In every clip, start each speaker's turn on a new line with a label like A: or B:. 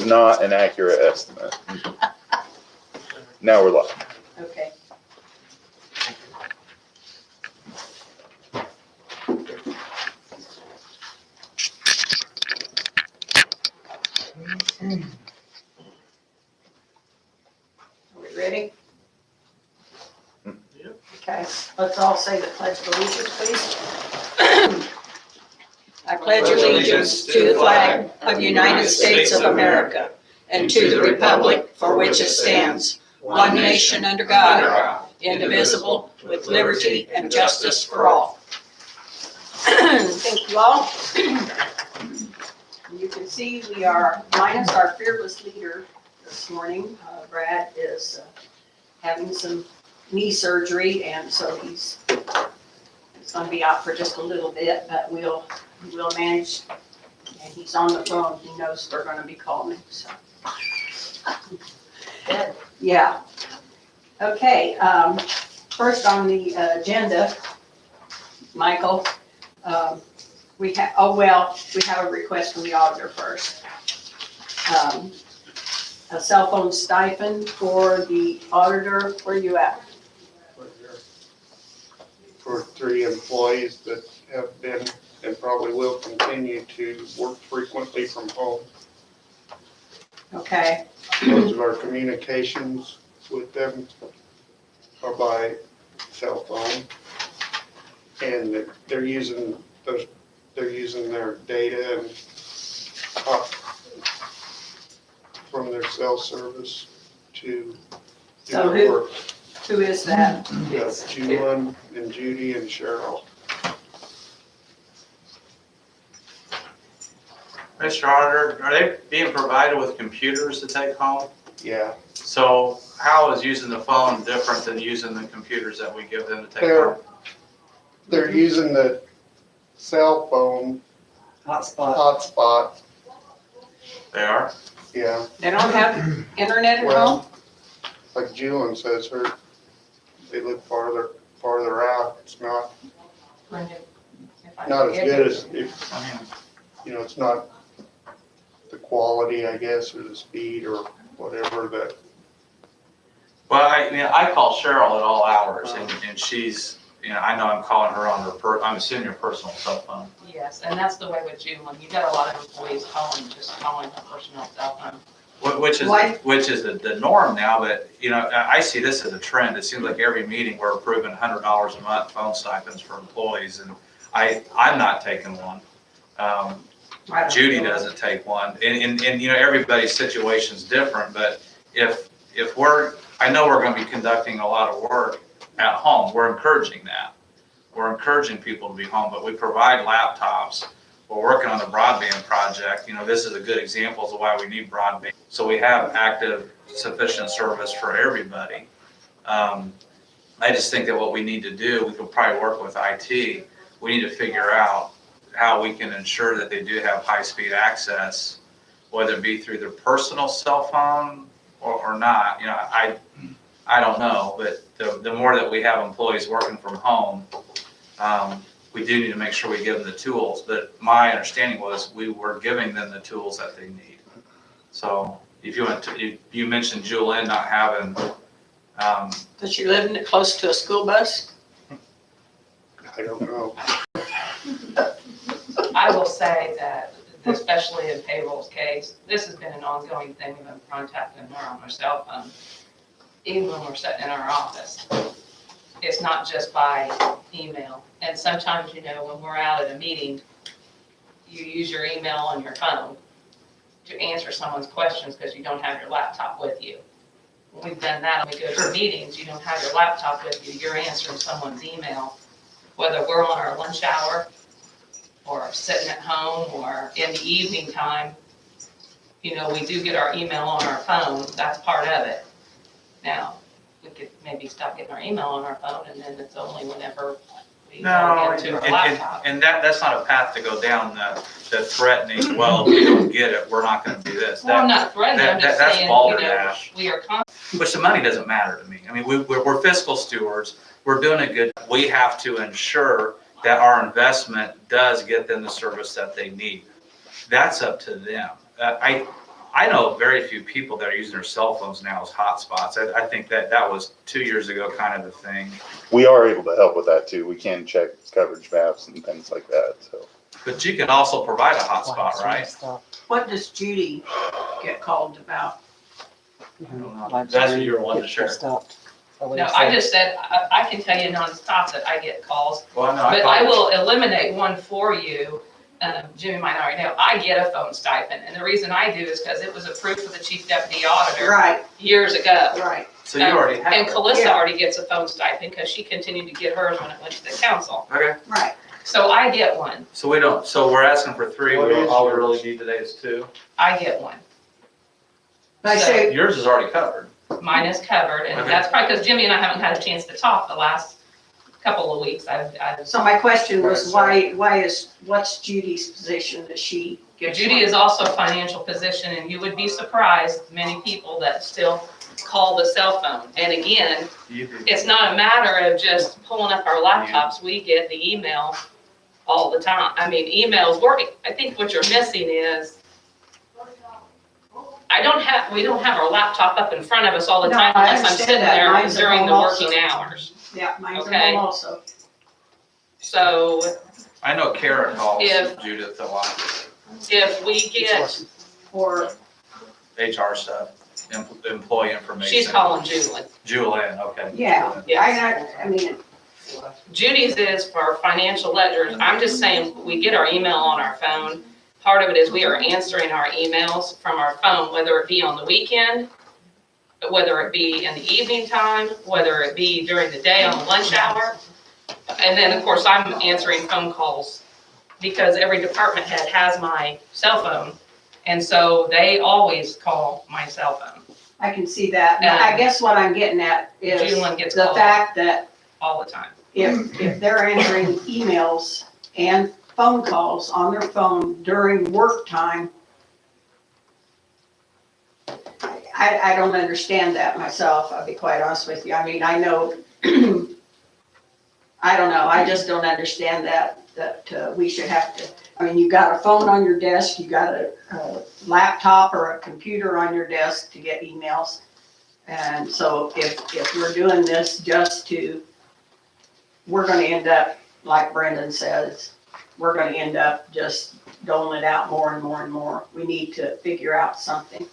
A: not an accurate estimate. Now we're live.
B: Okay. Are we ready?
C: Yep.
B: Okay, let's all say the Pledge of Allegiance, please. I pledge allegiance to the flag of the United States of America and to the republic for which it stands, one nation under God, indivisible, with liberty and justice for all. Thank you all. You can see we are minus our fearless leader this morning. Brad is having some knee surgery, and so he's going to be out for just a little bit, but we'll manage. And he's on the phone. He knows we're going to be calling, so.
D: Good.
B: Yeah. Okay, first on the agenda, Michael, we have a request from the auditor first. A cell phone stipend for the auditor. Where are you at?
C: For 3 employees that have been and probably will continue to work frequently from home.
B: Okay,
C: Most of our communications with them are by cell phone. And they're using their data and from their cell service to do
B: So
C: their work.
B: who is that?
C: Yes, Julian and Judy and Cheryl.
E: Mr. Auditor, are they being provided with computers to take home?
C: Yeah,
E: So how is using the phone different than using the computers that we give them to take
C: They're-
E: home?
C: they're using the cell phone
D: Hotspot.
C: hotspot.
E: They are?
C: Yeah,
B: They don't have internet at home?
C: well, like Julian says, they live farther out. It's not as good as if,
E: I mean,
C: it's not the quality, I guess, or the speed or whatever that.
E: well, I call Cheryl at all hours and she's, I know I'm calling her on I'm assuming her personal cell phone.
D: Yes, and that's the way with Julie. You've got a lot of employees calling her personal cell phone.
E: Which is
B: Why?
E: the norm now, but I see this as a trend. It seems like every meeting we're approving $100 a month phone stipends for employees, and I'm not taking one.
B: I don't
E: Judy
B: know.
E: doesn't take one, and everybody's situation's different. But if I know we're going to be conducting a lot of work at home. We're encouraging that. We're encouraging people to be home, but we provide laptops. We're working on the broadband project. This is a good example of why we need broadband. So we have active, sufficient service for everybody. I just think that what we need to do, we could probably work with IT. We need to figure out how we can ensure that they do have high-speed access, whether it be through their personal cell phone or not. I don't know, but the more that we have employees working from home, we do need to make sure we give them the tools. But my understanding was we were giving them the tools that they need. So if you mentioned Julian not having,
B: Does she live close to a school bus?
C: I don't know.
D: I will say that, especially in payroll's case, this has been an ongoing thing. We've been contacting her on her cell phone, even when we're sitting in our office. It's not just by email. And sometimes, when we're out at a meeting, you use your email on your phone to answer someone's questions because you don't have your laptop with you. When we've done that, when we go to meetings, you don't have your laptop with you, you're answering someone's email, whether we're on our lunch hour or sitting at home or in the evening time. We do get our email on our phone, that's part of it. Now, we could maybe stop getting our email on our phone, and then it's only whenever we log into our laptop.
E: and that's not a path to go down, the threatening, well, if we don't get it, we're not going to do this.
D: Well, I'm not threatening, I'm just
E: that's
D: saying,
E: balderdash.
D: we are
E: Which the money doesn't matter to me. I mean, we're fiscal stewards. We're doing a good, we have to ensure that our investment does get them the service that they need. That's up to them. I know very few people that are using their cell phones now as hotspots. I think that was 2 years ago kind of the thing.
A: We are able to help with that too. We can check coverage maps and things like that, so.
E: But you can also provide a hotspot, right?
B: What does Judy get called about?
E: That's what you're wanting to share.
D: No, I just said, I can tell you nonstop that I get calls,
E: Well, no,
D: but I will eliminate one for you. Jimmy might already know, I get a phone stipend, and the reason I do is because it was approved for the chief deputy auditor
B: Right,
D: years ago.
B: right.
E: So you already have
D: And
E: it.
D: Calissa
B: Yeah.
D: already gets a phone stipend because she continued to get hers when it went to the council.
E: Okay,
B: Right.
D: So I get one,
E: so we're asking for 3,
C: What is
E: all we
C: yours?
E: really need today is 2.
D: I get one.
B: I
D: So
B: say,
E: Yours is already covered.
D: mine is covered, and
E: Okay.
D: that's probably because Jimmy and I haven't had a chance to talk the last couple of weeks.
B: so my question was,
E: Right,
B: what's Judy's position that she gets?
D: Judy
B: one?
D: is also a financial position, and you would be surprised, many people that still call the cell phone. And again, it's not a matter of just pulling up our laptops, we get the email all the time. I mean, emails working. I think what you're missing is, we don't have our laptop up in front of us all the
B: No,
D: time
B: I
D: unless I'm
B: understand
D: sitting
B: that.
D: there
B: Mine's at
D: during
B: home
D: the
B: also.
D: working hours.
B: Yeah, mine's at
D: Okay.
B: home also.
D: So
E: I know Kara calls
D: If-
E: Judith a lot,
D: if we get,
B: Or,
E: HR stuff, employee information.
D: she's calling Julie.
E: Julian, okay.
B: yeah,
D: Yes.
B: I mean,
D: Judy's is for financial ledgers. I'm just saying, we get our email on our phone. Part of it is we are answering our emails from our phone, whether it be on the weekend, whether it be in the evening time, whether it be during the day on the lunch hour. And then, of course, I'm answering phone calls because every department head has my cell phone. And so they always call my cell phone
B: I can see that. But I guess what I'm getting at is
D: Julian gets
B: the
D: called.
B: fact that
D: all the time.
B: if they're answering emails and phone calls on their phone during work time, I don't understand that myself, I'll be quite honest with you. I mean, I know, I don't know, I just don't understand that we should have to, I mean, you got a phone on your desk, you got a laptop or a computer on your desk to get emails. And so if we're doing this just to, we're gonna end up, like Brendan says, we're gonna end up just doling it out more and more and more. We need to figure out something.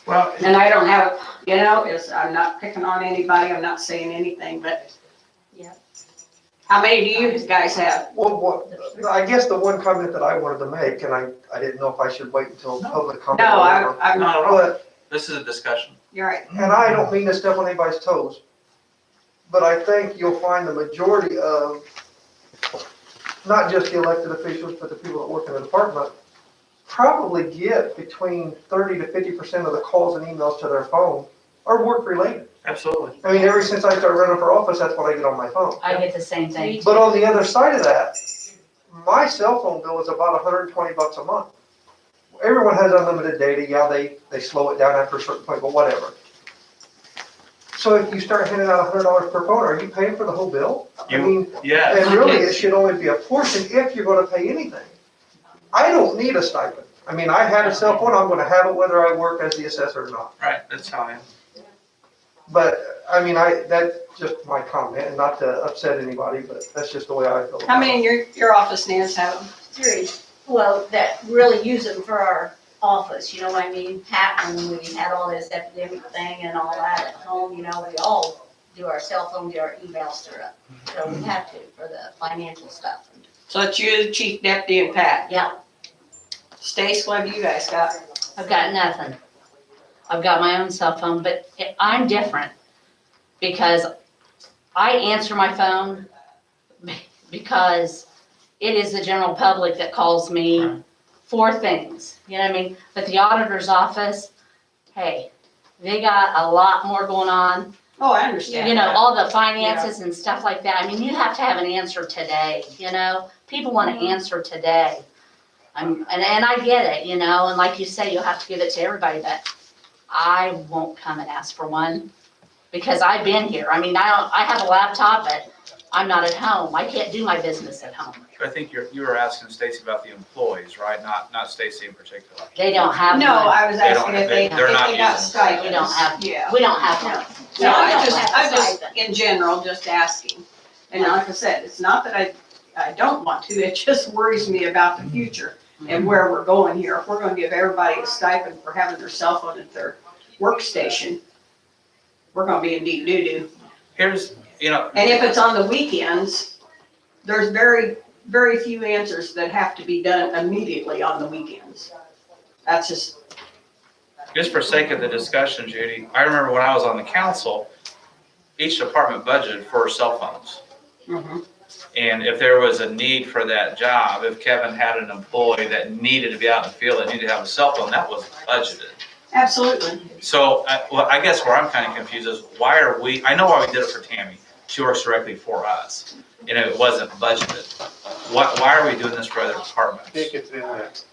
E: Well,
B: And I don't have, I'm not picking on anybody, I'm not saying anything, but.
F: Yeah.
B: How many do you guys have?
G: Well, I guess the one comment that I wanted to make, and I didn't know if I should wait until public comment.
B: No,
G: or whatever,
B: I'm not at all.
G: But,
E: this is a discussion.
B: You're right.
G: and I don't mean to step on anybody's toes, but I think you'll find the majority of, not just the elected officials, but the people that work in the department, probably get between 30 to 50% of the calls and emails to their phone are work-related.
E: Absolutely.
G: I mean, ever since I started running for office, that's what I get on my phone.
F: I get the same thing.
G: But on the other side of that, my cell phone bill is about $120 a month. Everyone has unlimited data. Yeah, they slow it down after a certain point, but whatever. So if you start handing out $100 per phone, are you paying for the whole bill? I mean,
E: Yeah,
G: and really, it should only be a portion if you're gonna pay anything. I don't need a stipend. I mean, I have a cell phone, I'm gonna have it whether I work as the assessor or not.
E: right, that's how I am.
G: But, I mean, that's just my comment, and not to upset anybody, but that's just the way I feel.
B: How many in your office, Nance, have them?
F: 3, well, that really use them for our office, you know what I mean? Pat, when we had all this epidemic thing and all that at home, we all do our cell phone, do our emails through it. So we have to for the financial stuff.
B: So it's you, Chief Deputy, and Pat.
F: Yeah,
B: Stace, what have you guys got?
F: I've got nothing. I've got my own cell phone, but I'm different because I answer my phone because it is the general public that calls me for things, you know what I mean? But the auditor's office, hey, they got a lot more going on.
B: Oh, I understand.
F: All the finances and stuff like that. I mean, you have to have an answer today, People want to answer today. And I get it, and like you say, you'll have to give it to everybody, but I won't come and ask for one because I've been here. I mean, I have a laptop, but I'm not at home. I can't do my business at home.
E: I think you were asking Stacy about the employees, right? Not Stacy in particular.
F: They don't have
B: No,
F: one.
B: I was
E: They don't-
B: asking if they
E: they're not
B: got
E: using-
B: stipends.
F: We don't have-
B: Yeah.
F: We don't have one.
B: No,
F: We
B: I
F: don't
B: just,
F: have a stipend.
B: in general, just asking. And like I said, it's not that I don't want to, it just worries me about the future and where we're going here. If we're gonna give everybody a stipend for having their cell phone at their workstation, we're gonna be in deep doo-doo.
E: Here's,
B: And if it's on the weekends, there's very, very few answers that have to be done immediately on the weekends. That's
E: just for sake of the discussion, Judy, I remember when I was on the council, each department budgeted for cell phones. And if there was a need for that job, if Kevin had an employee that needed to be out in the field, that needed to have a cell phone, that was budgeted.
B: absolutely.
E: So, I guess where I'm kind of confused is why are I know why we did it for Tammy. She works directly for us, and it wasn't budgeted. Why are we doing this for other
C: I
E: departments?
C: think it's in that,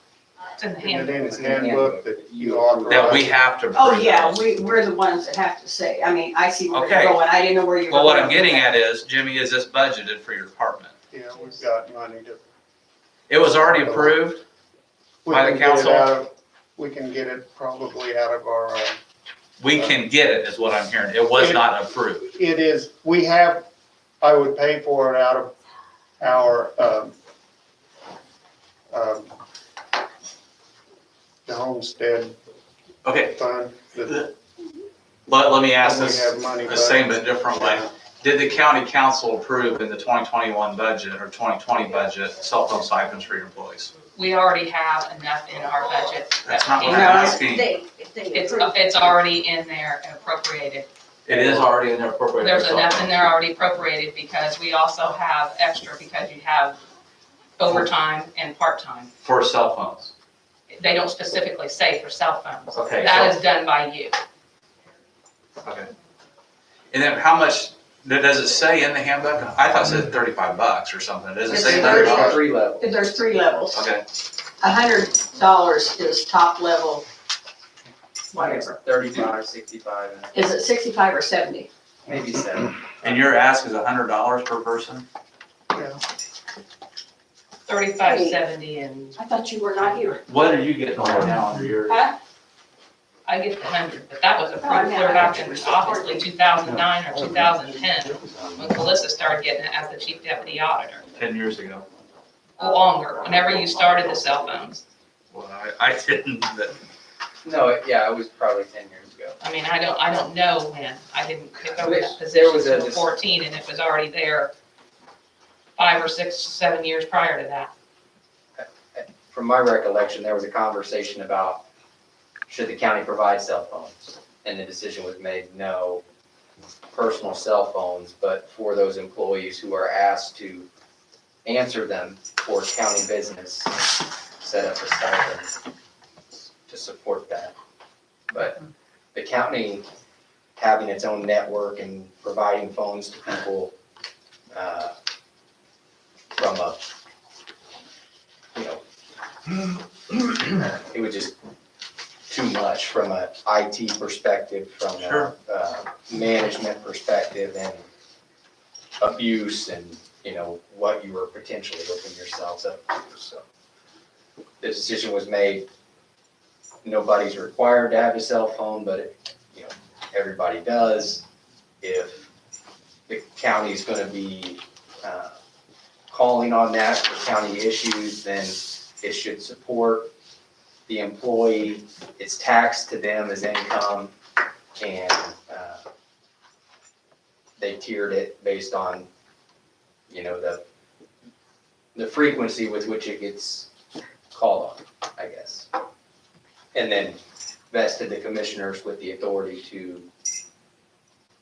D: It's in the
C: in
D: handbook.
C: the handbook that you authorize.
E: That we have to
B: Oh,
E: approve
B: yeah,
E: those.
B: we're the ones that have to say, I mean, I see where
E: Okay.
B: you're going, I didn't know where you were
E: Well,
B: going.
E: what I'm getting at is, Jimmy, is this budgeted for your department?
C: Yeah, we've got money to.
E: It was already approved?
C: we
E: By the
C: can get it
E: council?
C: out of- We can get it probably out of our,
E: We can get it, is what I'm hearing. It was not approved.
C: it is, I would pay for it out of our, the homestead
E: Okay,
C: fund. that
E: let me ask
C: we
E: this
C: have money
E: the same
C: budgeted.
E: but different way. Did the county council approve in the 2021 budget or 2020 budget cell phone stipends for your employees?
D: We already have enough in our budget.
E: That's not what I'm
B: No.
E: asking.
D: It's already in there and appropriated.
E: It is already in there appropriated.
D: There's
E: for cell
D: enough in
E: phones.
D: there already appropriated because we also have extra because you have overtime and part-time.
E: For cell phones.
D: They don't specifically say for cell phones.
E: Okay,
D: That
E: so-
D: is done by you.
E: Okay. And then how much, does it say in the handbook? I thought it said $35 or something. Does it
B: It's
E: say
B: $30.
E: $30?
H: 3 levels.
B: There's 3 levels.
E: Okay.
B: $100 is top level, whatever.
H: 35, 65, and
B: Is it 65 or 70?
H: maybe 7.
E: And your ask is $100 per person?
D: 35, 70, and
B: I thought you were not here.
E: What are you getting right now under your?
B: Huh?
D: I get the 100, but that was
B: Oh,
D: approved
B: yeah.
D: clear back in obviously 2009 or 2010, when Calissa started getting it as the chief deputy auditor.
E: 10 years ago.
D: Longer, whenever you started the cell phones.
E: Well, I didn't, but
H: No, it was probably 10 years ago.
D: I mean, I don't know when. I didn't pick over that
H: There
D: position
H: was a
D: until 14, and it was already there 5 or 6, 7 years prior to that.
H: From my recollection, there was a conversation about should the county provide cell phones? And the decision was made, no, personal cell phones, but for those employees who are asked to answer them for county business, set up a stipend to support that. But the county having its own network and providing phones to people from a, it was just too much from a IT perspective, from
E: Sure.
H: a management perspective, and abuse and, what you were potentially opening yourselves up to. So the decision was made, nobody's required to have a cell phone, but everybody does. If the county's gonna be calling on that for county issues, then it should support the employee. It's taxed to them as income, and they tiered it based on, the frequency with which it gets called on, I guess. And then vested the commissioners with the authority to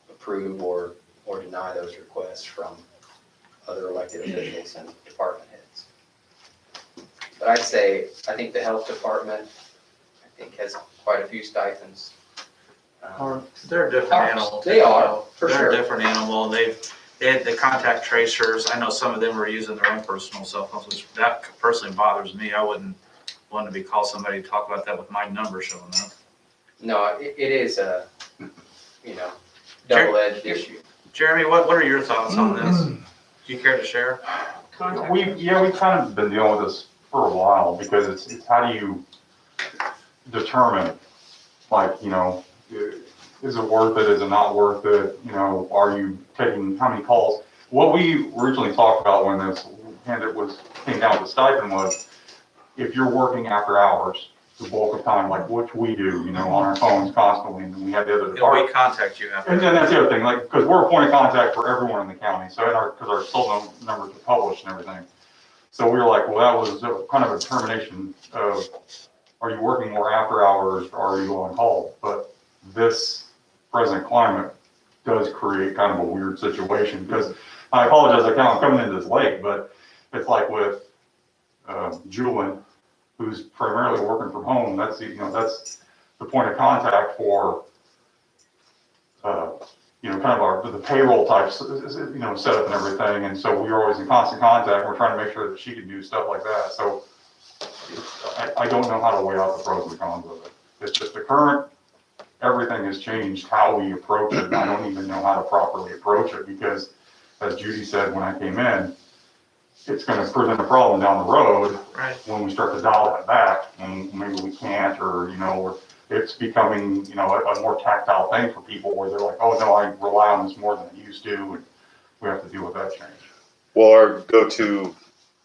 H: approve or deny those requests from other elected officials and department heads. But I think the health department, has quite a few stipends.
E: they're a different
D: Parks.
E: animal.
H: They are, for
E: They're
H: sure.
E: a different animal, and they had the contact tracers. I know some of them were using their own personal cell phones, which that personally bothers me. I wouldn't want to be call somebody to talk about that with my number showing up.
H: No, it is a, double-edged issue.
E: Jeremy, what are your thoughts on this? Do you care to share?
D: Contact.
I: We've kind of been dealing with this for a while, because it's how do you determine, like, is it worth it, is it not worth it, are you taking, how many calls? What we originally talked about when this came down to stipend was, if you're working after hours, the bulk of time, like which we do, on our phones constantly, and then we have the other
E: Can
I: departments.
E: we contact you after?
I: And then that's the other thing, like, because we're a point of contact for everyone in the county, so because our cell numbers are published and everything. So we were like, well, that was kind of a determination of, are you working more after hours, or are you on call? But this present climate does create kind of a weird situation, because I apologize, I'm coming in this late, but it's like with Julian, who's primarily working from home, that's the point of contact for, kind of the payroll types, setup and everything. And so we were always in constant contact. We're trying to make sure that she can do stuff like that. So I don't know how to weigh out the pros and cons of it. It's just the current, everything has changed how we approach it. And I don't even know how to properly approach it, because as Judy said when I came in, it's going to present a problem down the road.
E: Right.
I: When we start to dial that back, and maybe we can't, or, it's becoming, a more tactile thing for people, where they're like, oh no, I rely on this more than I used to, and we have to deal with that change.
A: Well, our go-to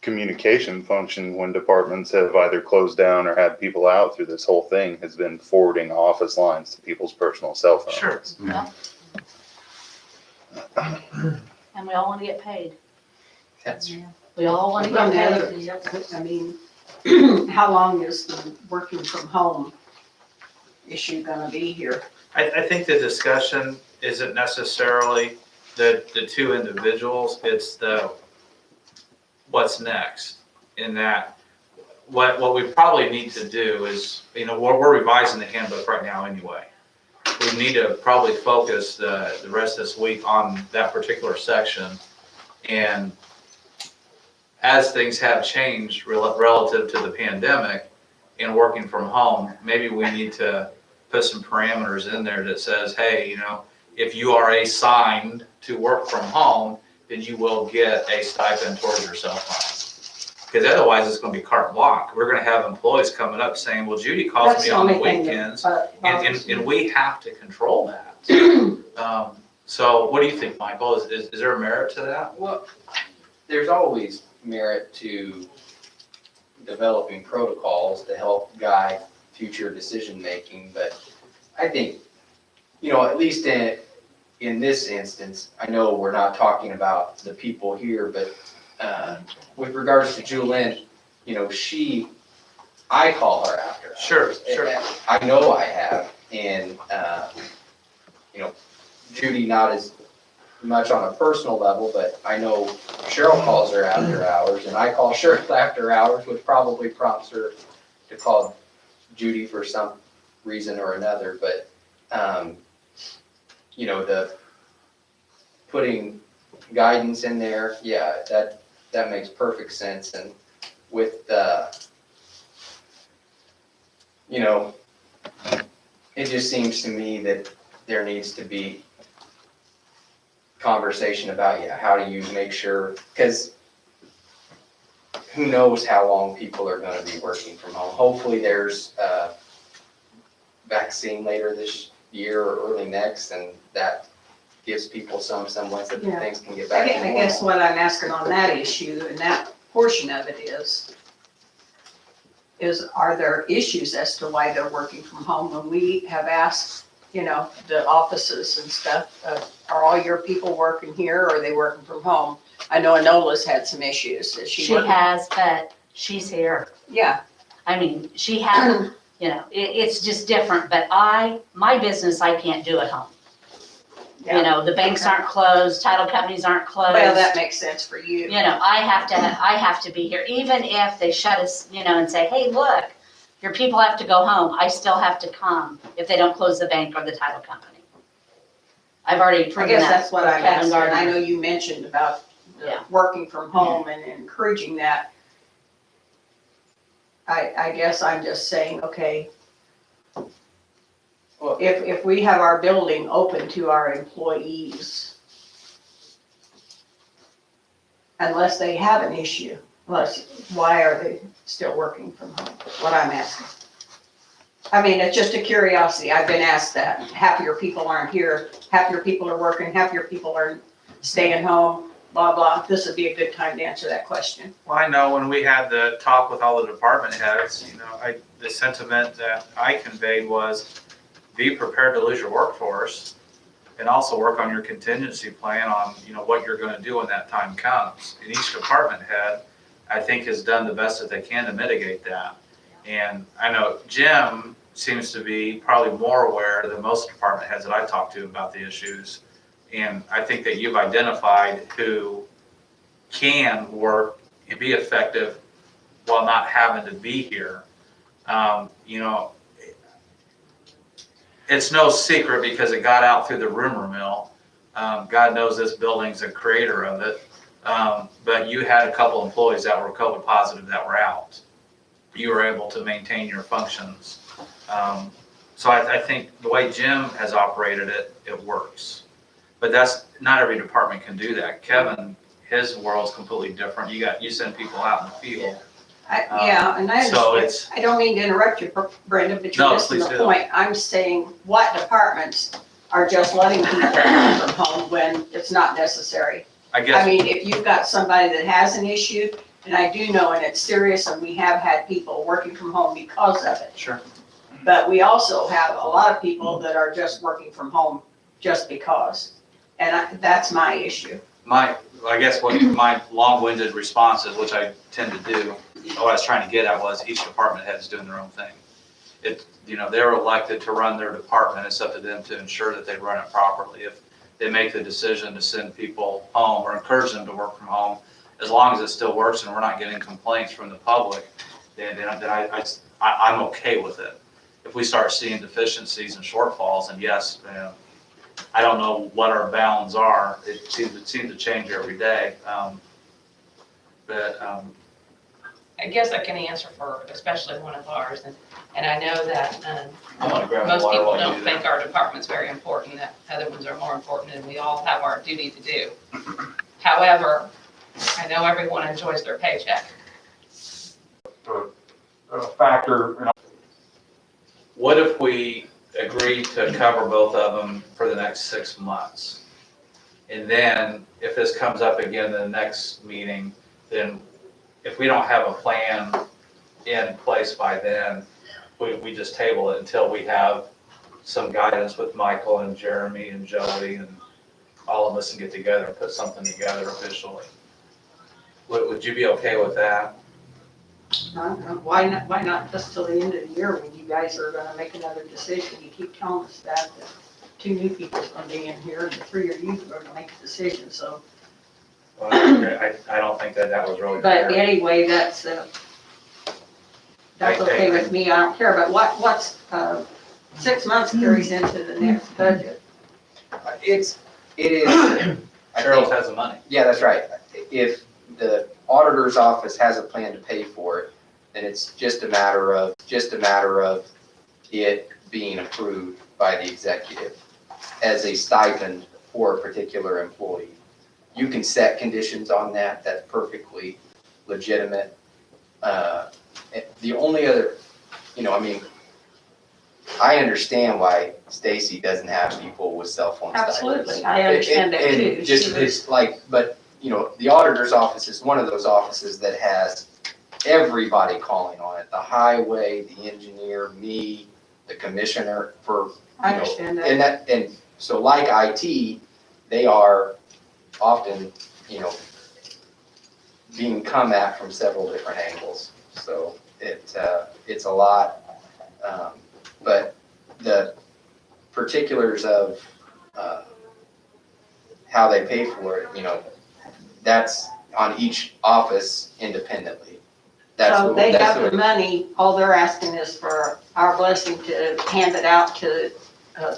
A: communication function when departments have either closed down or had people out through this whole thing has been forwarding office lines to people's personal cell phones.
E: Sure.
F: Yeah. And we all want to get paid.
H: That's
F: We all want to
B: From
F: get
B: the
F: paid.
B: other, I mean, how long is the working from home issue gonna be here?
E: I think the discussion isn't necessarily the two individuals, it's what's next. In that, what we probably need to do is, we're revising the handbook right now anyway. We need to probably focus the rest of this week on that particular section. And as things have changed relative to the pandemic and working from home, maybe we need to put some parameters in there that says, hey, if you are assigned to work from home, then you will get a stipend towards your cell phone. Because otherwise it's going to be carte blanche. We're going to have employees coming up saying, well, Judy calls
B: That's
E: me
B: the
E: on the
B: only thing
E: weekends,
B: that bothers me.
E: and we have to control that. So what do you think, Michael? Is there a merit to that?
H: Well, there's always merit to developing protocols to help guide future decision-making, but I think, at least in this instance, I know we're not talking about the people here, but with regards to Julynn, I call her after hours.
E: Sure.
H: I know I have, and, Judy not as much on a personal level, but I know Cheryl calls her after hours, and I call Cheryl after hours, which probably prompts her to call Judy for some reason or another, but, the putting guidance in there, yeah, that makes perfect sense. And with it just seems to me that there needs to be conversation about, how do you make sure, because who knows how long people are going to be working from home. Hopefully there's a vaccine later this year or early next, and that gives people some semblance that
B: Yeah.
H: things can get back to
B: I
H: normal.
B: guess what I'm asking on that issue, and that portion of it is are there issues as to why they're working from home? When we have asked, the offices and stuff, are all your people working here, or are they working from home? I know Enola's had some issues. Is she
F: She
B: working?
F: has, but she's here.
B: Yeah,
F: I mean, she has, it's just different, but my business, I can't do at home.
B: yeah.
F: The banks aren't closed, title companies aren't closed.
B: Well, that makes sense for you.
F: I have to be here, even if they shut us, and say, hey, look, your people have to go home, I still have to come if they don't close the bank or the title company. I've already
B: I
F: proven
B: guess
F: that.
B: that's what
F: with
B: I'm
F: Kevin
B: asking. I
F: Gardner.
B: know you mentioned about
F: Yeah.
B: working from home and encouraging that. I guess I'm just saying, okay,
H: Well-
B: if we have our building open to our employees, unless they have an issue. Why are they still working from home? What I'm asking. I mean, it's just a curiosity. I've been asked that. Half of your people aren't here, half your people are working, half your people are staying home, blah, blah. This would be a good time to answer that question.
E: Well, I know when we had the talk with all the department heads, the sentiment that I conveyed was be prepared to lose your workforce and also work on your contingency plan on, what you're gonna do when that time comes. And each department head, I think, has done the best that they can to mitigate that. And I know Jim seems to be probably more aware than most department heads that I talk to about the issues. And I think that you've identified who can work and be effective while not having to be here. It's no secret because it got out through the rumor mill. God knows this building's a creator of it. But you had a couple employees that were COVID positive that were out. You were able to maintain your functions. So I think the way Jim has operated it, it works. But not every department can do that. Kevin, his world's completely different. You send people out in the field.
B: And I
E: So
B: understand. I don't mean to interrupt you, Brenda, but you're missing the point. I'm saying what departments are just letting people work from home when it's not necessary.
E: I guess.
B: I mean, if you've got somebody that has an issue, and I do know, and it's serious, and we have had people working from home because of it.
E: Sure.
B: But we also have a lot of people that are just working from home just because. And that's my issue.
E: I guess what my long-winded response is, which I tend to do, what I was trying to get at was each department head is doing their own thing. They're elected to run their department. It's up to them to ensure that they run it properly. If they make the decision to send people home or encourage them to work from home, as long as it still works and we're not getting complaints from the public, then I'm okay with it. If we start seeing deficiencies and shortfalls, and yes, I don't know what our bounds are. It seems to change every day.
D: I guess I can answer for especially one of ours, and I know that
E: I'm gonna grab
D: most
E: water
D: people
E: while you
D: don't
E: do
D: think
E: that.
D: our department's very important, that other ones are more important, and we all have our duty to do. However, I know everyone enjoys their paycheck.
I: A factor,
E: What if we agree to cover both of them for the next 6 months? And then if this comes up again in the next meeting, then if we don't have a plan in place by then, we just table it until we have some guidance with Michael and Jeremy and Joey and all of us and get together and put something together officially. Would you be okay with that?
B: Why not just till the end of the year when you guys are gonna make another decision? You keep telling us that 2 new people's gonna be in here and the 3 of you are gonna make a decision, so.
E: Well, I don't think that was really
B: But
E: fair.
B: anyway, that's okay with me, I don't care, but what's 6 months carries into the next budget.
H: It is. I
E: Cheryl
H: think-
E: has the money.
H: Yeah, that's right. If the auditor's office has a plan to pay for it, then it's just a matter of it being approved by the executive as a stipend for a particular employee. You can set conditions on that. That's perfectly legitimate. The only other, I understand why Stacy doesn't have people with cell phone stipends.
B: Absolutely, I understand that
H: And
B: too.
H: just,
B: She was-
H: it's like, but, the auditor's office is one of those offices that has everybody calling on it, the highway, the engineer, me, the commissioner for,
B: I understand that.
H: and so like IT, they are often, being come at from several different angles. So it's a lot, but the particulars of, how they pay for it, that's on each office independently.
B: So they have the money, all they're asking is for our blessing to hand it out to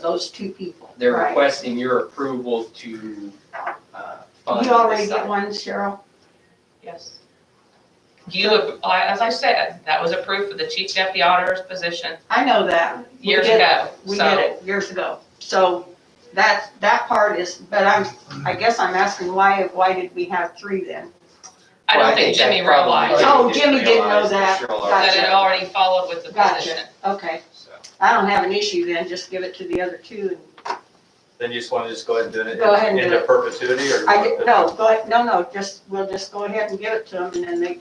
B: those 2 people.
H: They're
B: right?
H: requesting your approval to fund
B: You already
H: this
B: get
H: item.
B: one, Cheryl?
D: Yes. As I said, that was approved for the chief deputy auditor's position
B: I know that. We
D: years
B: did it.
D: ago.
B: We
D: So-
B: did it years ago. So that part is, but I guess I'm asking why did we have 3 then?
D: I
H: Well,
D: don't think
H: that
D: Jimmy
H: probably
D: realized
B: Oh, Jimmy didn't know
H: realize
B: that.
H: Cheryl
B: Gotcha.
D: that it
H: already-
D: already followed with the position.
B: Gotcha, okay.
H: So,
B: I don't have an issue then, just give it to the other two.
E: Then you just want to just go ahead and do it
B: Go ahead and do
E: into
B: it.
E: perpetuity, or? you
B: I,
E: want
B: get-
E: to-
B: no, go ahead, no, we'll just go ahead and give it to them and then they,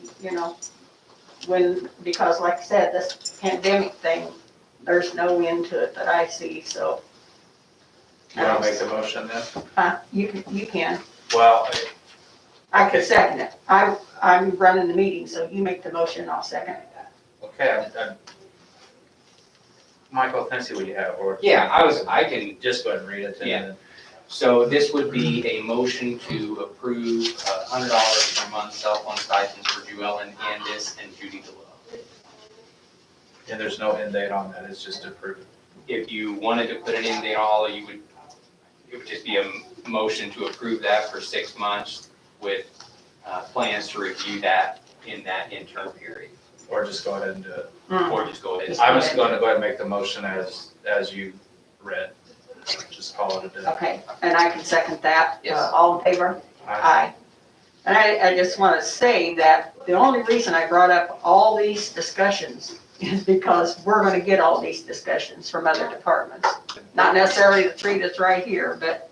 B: because like I said, this pandemic thing, there's no end to it that I see, so.
E: You want to make the motion then?
B: You can,
E: Well,
B: I can
E: Okay.
B: second it. I'm running the meeting, so you make the motion, I'll second it.
E: okay, Michael, can I see what you have, or?
H: Yeah, I can,
E: Just go ahead and read it, and
H: Yeah.
E: then,
H: so this would be a motion to approve $100 per month cell phone stipends for Joellen Andis and Judy DeLoe.
E: and there's no end date on that, it's just approved.
H: If you wanted to put an end date all, it would just be a motion to approve that for 6 months with plans to review that in that interim period,
E: Or just go ahead and do it.
H: or just go ahead.
E: I'm just going to go ahead and make the motion as you read. Just call it a day.
B: Okay, and I can second that.
H: Yes.
B: All in favor? Aye. And I just want to say that the only reason I brought up all these discussions is because we're going to get all these discussions from other departments. Not necessarily the three that's right here, but,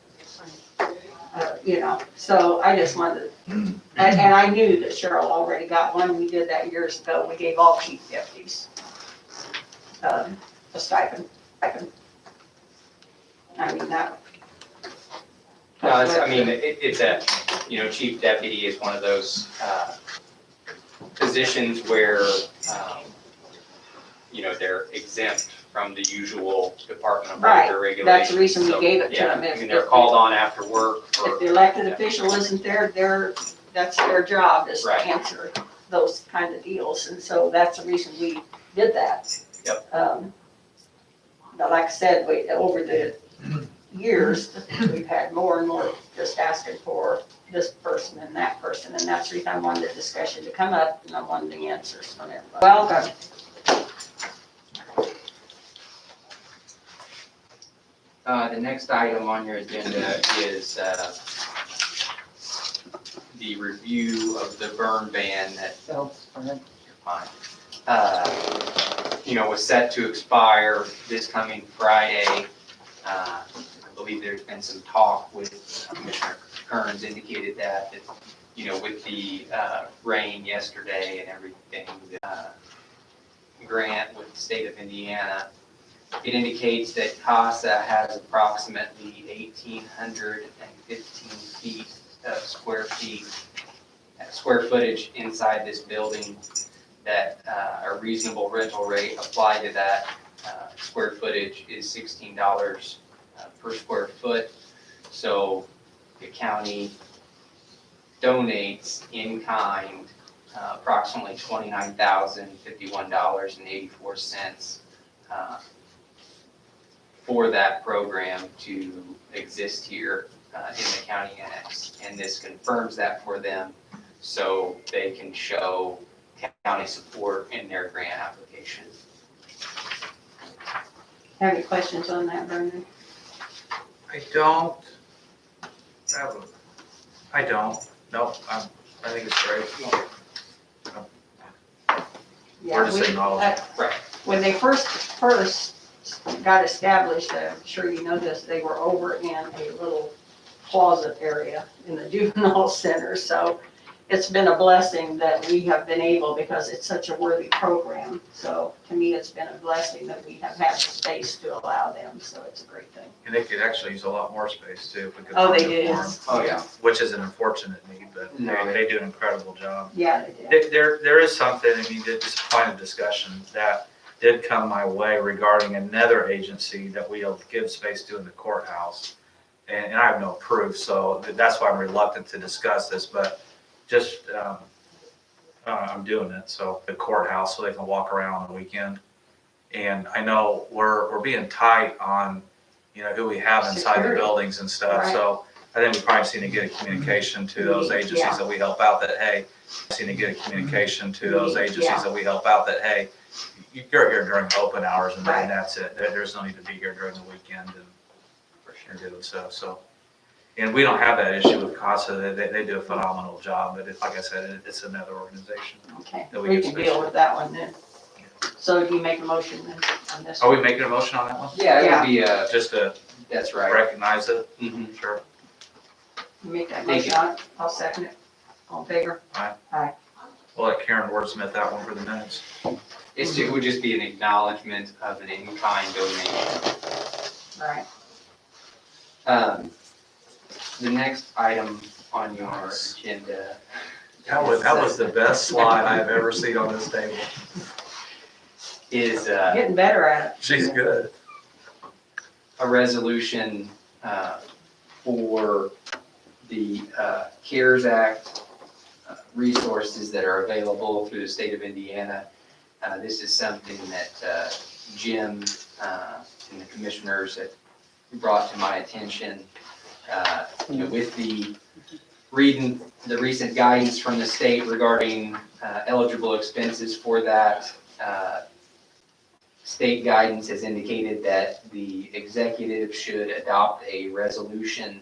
B: so I just wanted, and I knew that Cheryl already got one. We did that years ago. We gave all chief deputies a stipend. I mean, that.
H: No, it's a, chief deputy is one of those positions where, they're exempt from the usual Department of
B: Right,
H: Labor regulations.
B: that's the reason we
H: So,
B: gave it to
H: yeah,
B: them. If-
H: they're called on after work
B: If
H: for,
B: the elected official isn't there, that's their job, is to
H: Right.
B: answer those kind of deals, and so that's the reason we did that.
H: Yep.
B: But like I said, over the years, we've had more and more just asking for this person and that person, and that's the reason I wanted the discussion to come up, and I wanted the answers from everybody. Welcome.
H: the next item on your agenda is the review of the burn ban that was set to expire this coming Friday. I believe there's been some talk with Commissioner Kearns indicated that, with the rain yesterday and everything, grant with the state of Indiana, it indicates that CASA has approximately 1,815 feet of square footage inside this building that a reasonable rental rate applied to that square footage is $16 per square foot. So the county donates in kind approximately $29,051.84 for that program to exist here in the county annex. And this confirms that for them so they can show county support in their grant application.
B: Have any questions on that, Brendan?
E: I don't. No, I think it's great.
B: Yeah,
E: We're just
B: we-
E: acknowledging.
H: Right.
B: When they first got established, I'm sure you know this, they were over in a little closet area in the juvenile center. So it's been a blessing that we have been able, because it's such a worthy program. So to me, it's been a blessing that we have had the space to allow them. So it's a great thing.
E: And they could actually use a lot more space too, if we could.
B: Oh, they
E: find it
B: did.
E: for 'em,
H: Oh, yeah.
E: Which is an unfortunate need, but
H: No,
E: they do an incredible job.
B: Yeah, they did.
E: There is something, just a point of discussion that did come my way regarding another agency that we'll give space to in the courthouse. And I have no proof, so that's why I'm reluctant to discuss this, but just, I'm doing it, so the courthouse, so they can walk around on the weekend. And I know we're being tight on, who we have inside the
B: Security.
E: buildings and stuff,
B: Right.
E: so I think we probably just need to get a communication to those agencies
B: Yeah.
E: that we help out that, hey, you're here during open hours and
B: Right.
E: that's it. There's no need to be here during the weekend and you're doing so. And we don't have that issue with CASA. They do a phenomenal job, but like I said, it's another organization.
B: Okay,
E: That we
B: we
E: can
B: can
E: switch
B: deal
E: to.
B: with that one then. So do you make a motion then on this?
E: Are
B: one?
E: we making a motion on that one?
H: Yeah, it
B: Yeah.
H: would be,
E: Just to
H: that's right.
E: recognize it?
H: Mhm.
E: Sure.
B: You make that
H: Thank
B: motion on it, I'll second it. All in favor?
E: We'll let Karen wordsmith that one for the minutes.
H: It would just be an acknowledgement of an in-kind donation.
B: All right.
H: The next item on your agenda
E: That was the best slide I've ever seen on this table.
H: is
B: Getting better at
E: She's good.
H: a resolution for the CARES Act resources that are available through the state of Indiana. This is something that Jim and the commissioners have brought to my attention. With reading the recent guidance from the state regarding eligible expenses for that, state guidance has indicated that the executive should adopt a resolution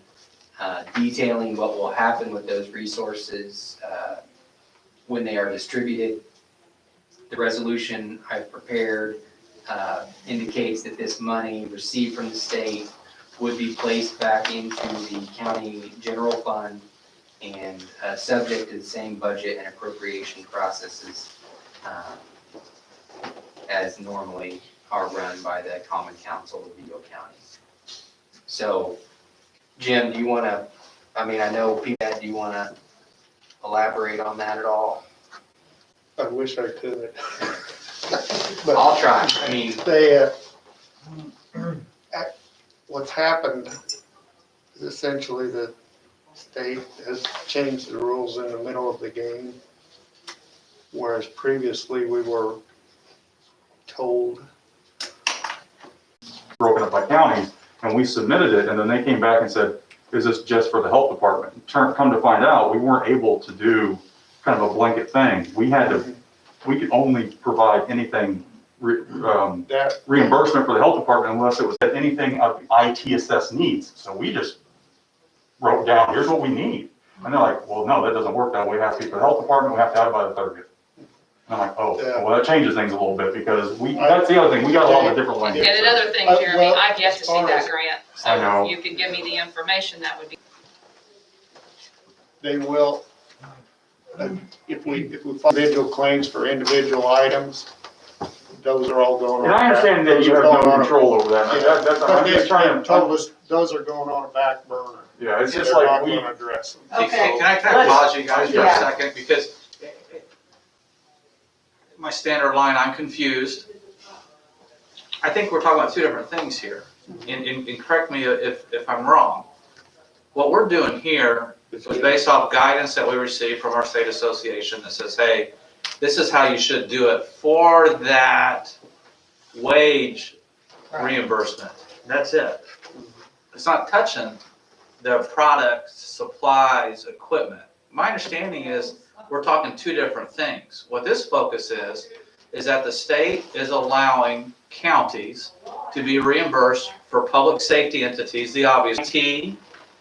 H: detailing what will happen with those resources when they are distributed. The resolution I've prepared indicates that this money received from the state would be placed back into the county general fund and subject to the same budget and appropriation processes as normally are run by the Common Council of Vigo County. So, Jim, do you want to, I know Pete, do you want to elaborate on that at all?
C: I wish I could.
H: I'll try.
C: They, what's happened is essentially the state has changed the rules in the middle of the game, whereas previously we were told.
I: Broken up by counties, and we submitted it, and then they came back and said, is this just for the health department? Come to find out, we weren't able to do kind of a blanket thing. We could only provide anything, reimbursement for the health department unless it was anything of IT assessed needs. So we just wrote down, here's what we need. And they're like, well, no, that doesn't work that way. It has to be for the health department, we have to have it by the 30th. And I'm like, oh,
C: Yeah.
I: well, that changes things a little bit because that's the other thing, we got a lot of different language.
D: And another thing, Jeremy,
C: Well,
D: I've yet to
C: as
D: see
C: far
D: that
C: as-
D: grant,
I: I know.
D: so if you could give me the information, that would be.
C: They will, if we find individual claims for individual items, those are all going on.
I: And I understand that you have no control over that. I'm just trying
C: They told
I: to,
C: us those are going on a back burner.
I: yeah, it's
C: They're
I: just
C: not
I: like we,
C: gonna address them.
B: Okay.
E: Can I pause you guys for a
B: Yeah.
E: second? Because my standard line, I'm confused. I think we're talking about two different things here. And correct me if I'm wrong. What we're doing here was based off guidance that we received from our state association that says, hey, this is how you should do it for that wage reimbursement. That's it. It's not touching the products, supplies, equipment. My understanding is we're talking two different things. What this focus is that the state is allowing counties to be reimbursed for public safety entities, the obvious IT,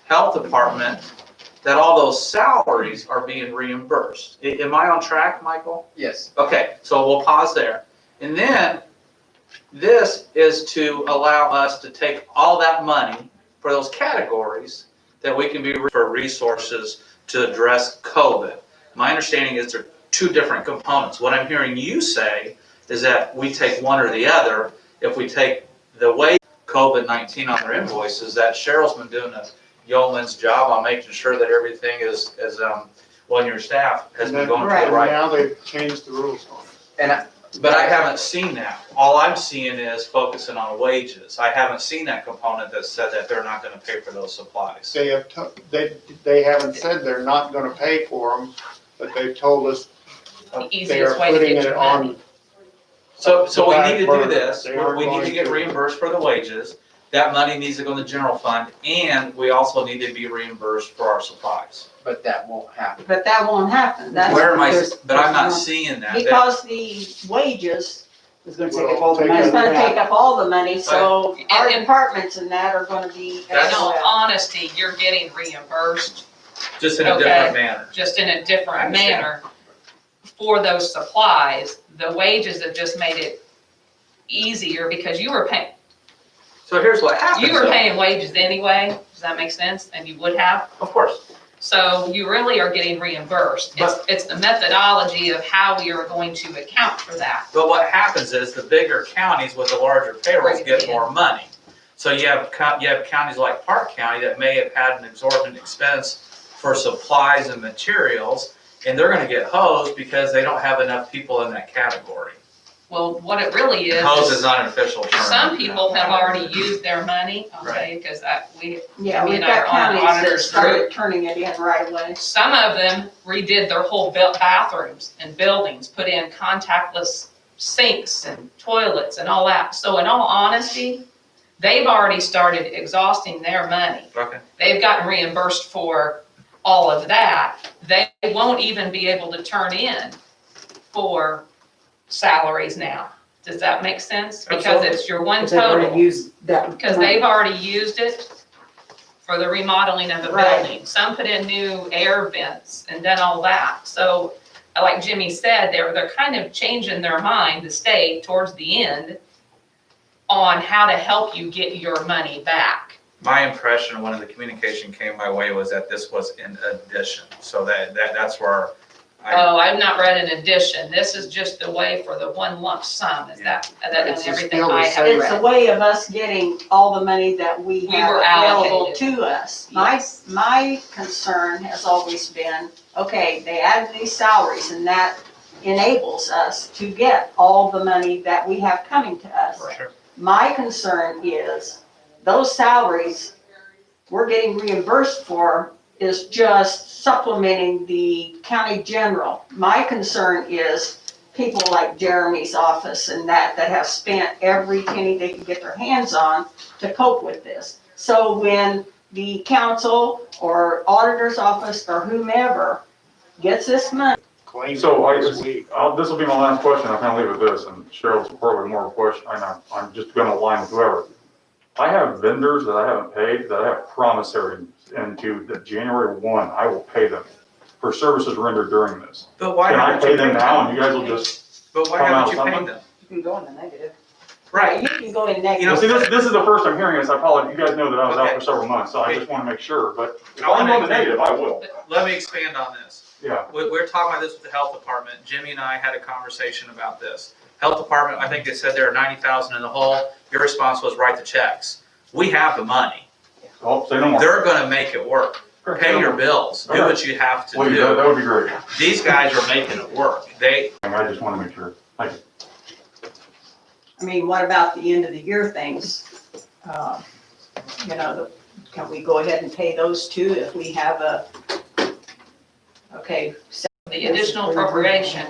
E: health department, that all those salaries are being reimbursed. Am I on track, Michael?
H: Yes.
E: Okay, so we'll pause there. And then this is to allow us to take all that money for those categories that we can be for resources to address COVID. My understanding is there are two different components. What I'm hearing you say is that we take one or the other. If we take the way COVID-19 on their invoices, that Cheryl's been doing a yeoman's job on making sure that everything is well, your staff has been going through the right.
C: Now they've changed the rules on it.
E: But I haven't seen that. All I'm seeing is focusing on wages. I haven't seen that component that said that they're not gonna pay for those supplies.
C: They have, they haven't said they're not gonna pay for them, but they've told us
D: The
C: they are
D: easiest way to
C: putting
D: get
C: it
D: your
C: on.
D: money.
E: So we need to do
C: Back burner.
E: this.
C: They are
E: We need to
C: going
E: get
C: to.
E: reimbursed for the wages. That money needs to go in the general fund, and we also need to be reimbursed for our supplies.
H: But that won't happen.
B: But that won't happen. That's.
E: Where am I,
B: there's-
E: but I'm not
B: there's
E: seeing that.
B: Because the wages
J: It's gonna take up all the
C: Well,
J: money.
B: It's
C: take
B: gonna
J: we have.
B: take up all the money, so
D: But-
B: our
D: and-
B: departments and that are gonna be.
D: In all honesty, you're getting reimbursed
E: Just in a
D: Okay.
E: different manner.
D: just in a
E: I
D: different
E: understand.
D: manner for those supplies. The wages have just made it easier because you were paying,
E: So here's what happens.
D: you were
E: though.
D: paying wages anyway. Does that make sense? And you would have.
E: Of course.
D: So you really are getting reimbursed. It's the methodology of how we are going to account for that.
E: But what happens is the bigger counties with the larger payrolls
D: Right,
E: get
D: yeah.
E: more money. So you have counties like Park County that may have had an exorbitant expense for supplies and materials, and they're gonna get hosed because they don't have enough people in that category.
D: Well, what it really is.
E: Hosed is not an official term.
D: Some people have already used their money, okay, because
B: Yeah,
D: I mean,
B: we've got
D: our
B: counties that
D: auditors
B: started turning it in right away.
D: some of them redid their whole bathrooms and buildings, put in contactless sinks and toilets and all that. So in all honesty, they've already started exhausting their money.
E: Okay.
D: They've gotten reimbursed for all of that. They won't even be able to turn in for salaries now. Does that make sense? Because
E: Absolutely.
D: it's your one
J: But they've already
D: total.
J: used that.
D: Because
J: money.
D: they've already used it for the remodeling of the
B: Right.
D: building. Some put in new air vents and done all that. So, like Jimmy said, they're kind of changing their mind, the state, towards the end on how to help you get your money back.
E: My impression when the communication came my way was that this was in addition. So that's where
D: Oh, I've not read an addition. This is just the way for the one lump sum, is that
C: It's
D: everything
C: still the
D: I have
C: same.
B: It's a
D: read.
B: way of us getting all the money that we
D: We
B: have
D: were
B: available
D: allocated.
B: to us.
D: Yes.
B: My concern has always been, okay, they add these salaries and that enables us to get all the money that we have coming to us.
E: Sure.
B: My concern is those salaries we're getting reimbursed for is just supplementing the county general. My concern is people like Jeremy's office and that have spent every penny they could get their hands on to cope with this. So when the council or auditor's office or whomever gets this money,
C: claim
I: So
C: this week.
I: this will be my last question, I'll kind of leave with this, and Cheryl's probably more of a question, I'm just gonna align with whoever. I have vendors that I haven't paid, that I have promissory into that January 1, I will pay them for services rendered during this.
E: But why
I: Can I
E: haven't
I: pay
E: you
I: them
E: paid
I: now,
E: them?
I: and you guys will just,
E: But why
I: come
E: haven't
I: out
E: you
I: something?
E: paid them?
J: You can go in the negative.
E: Right.
B: you can go in
E: You
B: negative.
E: know,
I: see, this is the first I'm hearing this, I apologize, you guys know that I was out
E: Okay.
I: for several months, so I just wanna make sure, but if
E: I wanna
I: I'm going to
E: make-
I: negative, I will,
E: Let me expand on this.
I: yeah.
E: We're talking about this with the health department. Jimmy and I had a conversation about this. Health department, I think they said there are 90,000 in the hole. Your response was write the checks. We have the money.
I: Oh, say no more.
E: They're gonna make it work. Pay your bills. Do what you have to
I: Please,
E: do.
I: that would be great,
E: These guys are making it work.
I: I just wanna make sure, thank you.
B: I mean, what about the end of the year things? Can we go ahead and pay those too if we have okay,
D: The additional appropriation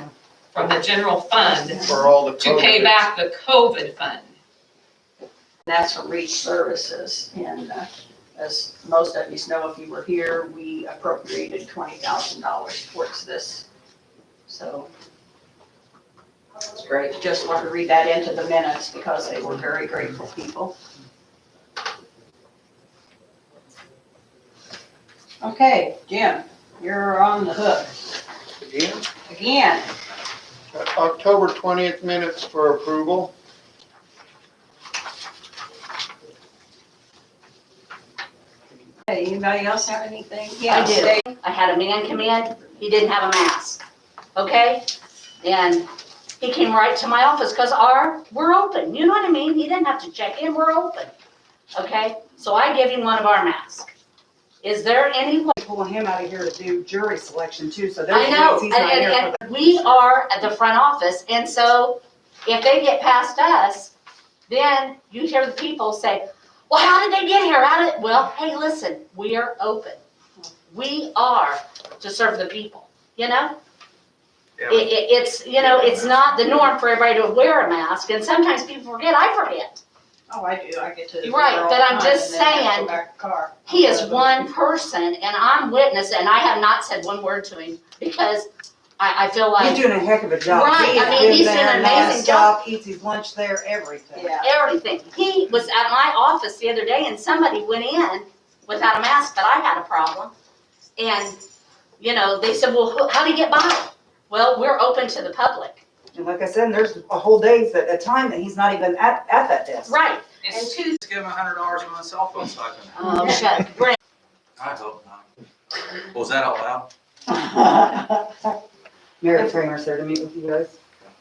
D: from the general fund
C: For all the.
D: to pay
C: COVID.
D: back the COVID fund.
B: that's from Reach Services. And as most of you know, if you were here, we appropriated $20,000 towards this. So
J: That's great.
B: just want to read that into the minutes because they were very grateful people. Okay, Jim, you're on the hook
C: Again,
B: again.
C: October 20th minutes for approval.
B: Hey, anybody else have anything?
F: I
B: Yeah,
F: do.
B: Dave.
F: I had a man come in, he didn't have a mask, okay? And he came right to my office, because we're open, you know what I mean? He didn't have to check in, we're open, okay? So I gave him one of our masks. Is there any way?
J: Pulling him out of here to do jury selection too, so
F: I
J: there's
F: know,
J: weeks he's not here for
F: and we are at the front office, and so if they get past us, then you hear the people say, well, how did they get here? Well, hey, listen, we are open. We are to serve the people, you know?
E: Yeah.
F: It's, it's not the norm for everybody to wear a mask, and sometimes people forget, I forget.
B: Oh, I do, I get to.
F: You're right,
B: all
F: but
B: the
F: I'm
B: time
F: just
B: and then I have to
F: saying,
B: go back to the car.
F: He is one person, and I'm witness, and I have not said one word to him, because I feel
J: He's
F: like
J: doing a heck of a job.
F: Right,
J: He
F: I
J: has
F: mean,
J: been
F: he's doing
J: there
F: an amazing
J: nonstop, eats his lunch there, everything.
B: Yeah.
F: everything. He was at my office the other day and somebody went in without a mask, but I had a problem. And, you know, they said, well, how do you get by? Well, we're open to the public.
J: And like I said, there's a whole days at a time that he's not even at that desk.
F: Right. And
E: It's,
F: two,
E: give them $100 on a cell phone stipend.
F: oh, shut, Brent,
E: I hope not. Was that out loud?
J: Mary Kramer's there to meet with you guys.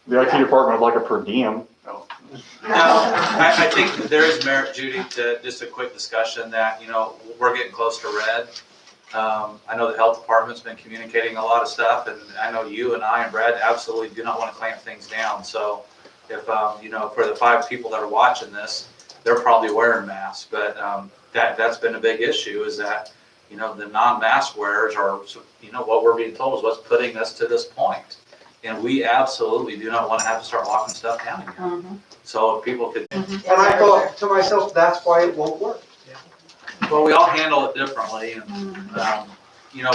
I: The IT department would like a per diem.
E: No, I think that there is merit, Judy, to just a quick discussion that, you know, we're getting close to red. I know the health department's been communicating a lot of stuff, and I know you and I and Brad absolutely do not want to clamp things down. So if, you know, for the 5 people that are watching this, they're probably wearing masks, but that's been a big issue is that, you know, the non-mask wearers are, you know, what we're being told is what's putting us to this point. And we absolutely do not want to have to start locking stuff down again. So if people could,
G: And I thought to myself, that's why it won't work.
E: well, we all handle it differently, and